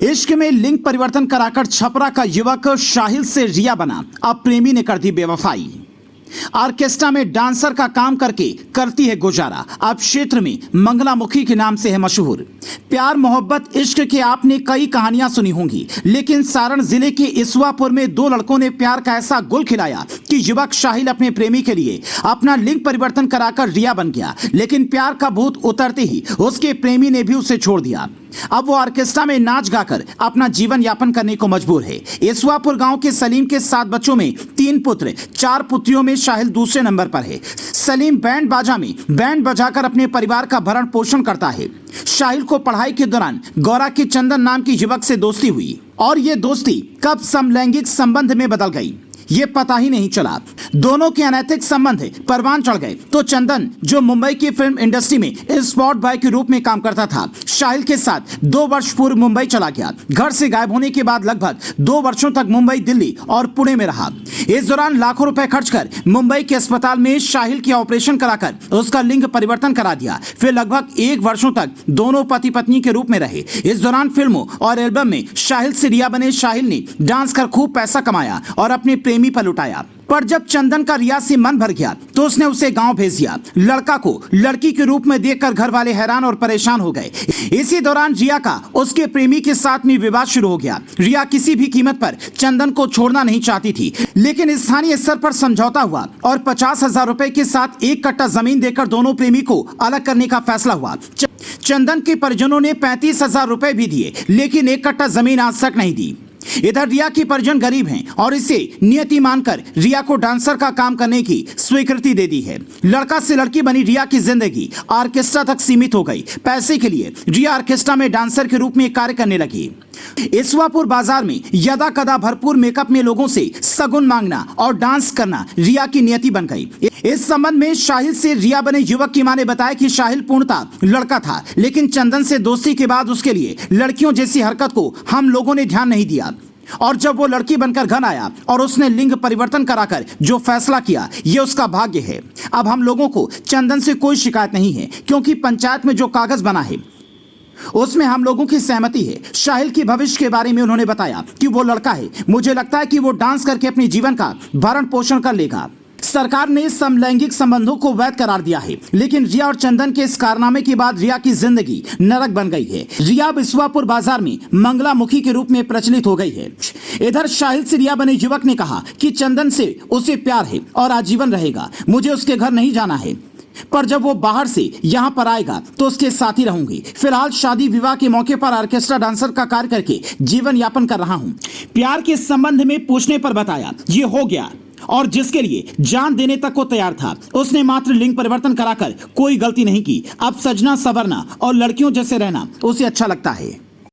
इश्क में लिंग परिवर्तन कराकर छपरा का युवक शाहिल से रिया बना, अब प्रेमी ने कर दी बेवफाई। ऑर्केस्ट्रा में डांसर का काम करके करती है गुजारा, अब क्षेत्र में मंगलामुखी के नाम से है मशहूर। प्यार मोहब्बत इश्क के आपने कई कहानियां सुनी होंगी, लेकिन सारण जिले के इसवापुर में दो लड़कों ने प्यार का ऐसा गुल खिलाया कि युवक शाहिल अपने प्रेमी के लिए अपना लिंग परिवर्तन कराकर रिया बन गया। लेकिन प्यार का भूत उतरते ही उसके प्रेमी ने भी उसे छोड़ दिया। अब वो ऑर्केस्ट्रा में नाच गाकर अपना जीवन यापन करने को मजबूर है। इसवापुर गांव के सलीम के 7 बच्चों में 3 पुत्र, 4 पुत्रियों में शाहिल दूसरे नंबर पर है। सलीम बैंड बाजा में बैंड बजाकर अपने परिवार का भरण पोषण करता है। शाहिल को पढ़ाई के दौरान गौरा के चंदन नाम की युवक से दोस्ती हुई और ये दोस्ती कब समलैंगिक संबंध में बदल गई ये पता ही नहीं चला। दोनों के अनैतिक संबंध परवान चढ़ गए तो चंदन, जो मुंबई की फिल्म इंडस्ट्री में स्पॉट बॉय के रूप में काम करता था, शाहिल के साथ 2 वर्ष पूर्व मुंबई चला गया। घर से गायब होने के बाद लगभग 2 वर्षों तक मुंबई, दिल्ली और पुणे में रहा। इस दौरान लाखों रुपए खर्च कर मुंबई के अस्पताल में शाहिल के ऑपरेशन कराकर उसका लिंग परिवर्तन करा दिया। फिर लगभग 1 वर्षों तक दोनों पति पत्नी के रूप में रहे। इस दौरान फिल्मों और एल्बम में शाहिल से रिया बने शाहिल ने डांस कर खूब पैसा कमाया और अपने प्रेमी पर लुटाया। पर जब चंदन का रिया से मन भर गया तो उसने उसे गांव भेज दिया। लड़का को लड़की के रूप में देखकर घर वाले हैरान और परेशान हो गए। इसी दौरान रिया का उसके प्रेमी के साथ में विवाद शुरू हो गया। रिया किसी भी कीमत पर चंदन को छोड़ना नहीं चाहती थी, लेकिन स्थानीय स्तर पर समझौता हुआ और 50,000 रुपए के साथ 1 कट्टा जमीन देकर दोनों प्रेमी को अलग करने का फैसला हुआ। चंदन के परिजनों ने 35,000 रुपए भी दिए, लेकिन 1 कट्टा जमीन आज तक नहीं दी। इधर रिया के परिजन गरीब हैं और इसे नियति मानकर रिया को डांसर का काम करने की स्वीकृति दे दी है। लड़का से लड़की बनी रिया की जिंदगी ऑर्केस्ट्रा तक सीमित हो गई। पैसे के लिए रिया ऑर्केस्ट्रा में डांसर के रूप में कार्य करने लगी। इसवापुर बाजार में यदा कदा भरपूर मेकअप में लोगों से सगुन मांगना और डांस करना रिया की नियति बन गई। इस संबंध में शाहिल से रिया बने युवक की मां ने बताया कि शाहिल पूर्णतः लड़का था, लेकिन चंदन से दोस्ती के बाद उसके लिए लड़कियों जैसी हरकत को हम लोगों ने ध्यान नहीं दिया और जब वो लड़की बनकर घर आया और उसने लिंग परिवर्तन कराकर जो फैसला किया, ये उसका भाग्य है। अब हम लोगों को चंदन से कोई शिकायत नहीं है, क्योंकि पंचायत में जो कागज बना है उसमें हम लोगों की सहमति है। शाहिल के भविष्य के बारे में उन्होंने बताया कि वो लड़का है, मुझे लगता है कि वो डांस करके अपने जीवन का भरण पोषण कर लेगा। सरकार ने समलैंगिक संबंधों को वैध करार दिया है, लेकिन रिया और चंदन के इस कारनामे के बाद रिया की जिंदगी नरक बन गई है। रिया बिस्वापुर बाजार में मंगलामुखी के रूप में प्रचलित हो गई है। इधर शाहिल से रिया बने युवक ने कहा कि चंदन से उसे प्यार है और आजीवन रहेगा। मुझे उसके घर नहीं जाना है, पर जब वो बाहर से यहाँ पर आएगा तो उसके साथ ही रहूंगी। फिलहाल शादी विवाह के मौके पर ऑर्केस्ट्रा डांसर का कार्य करके जीवन यापन कर रहा हूँ। प्यार के संबंध में पूछने पर बताया ये हो गया और जिसके लिए जान देने तक को तैयार था, उसने मात्र लिंग परिवर्तन कराकर कोई गलती नहीं की। अब सजना संवरना और लड़कियों जैसे रहना उसे अच्छा लगता है।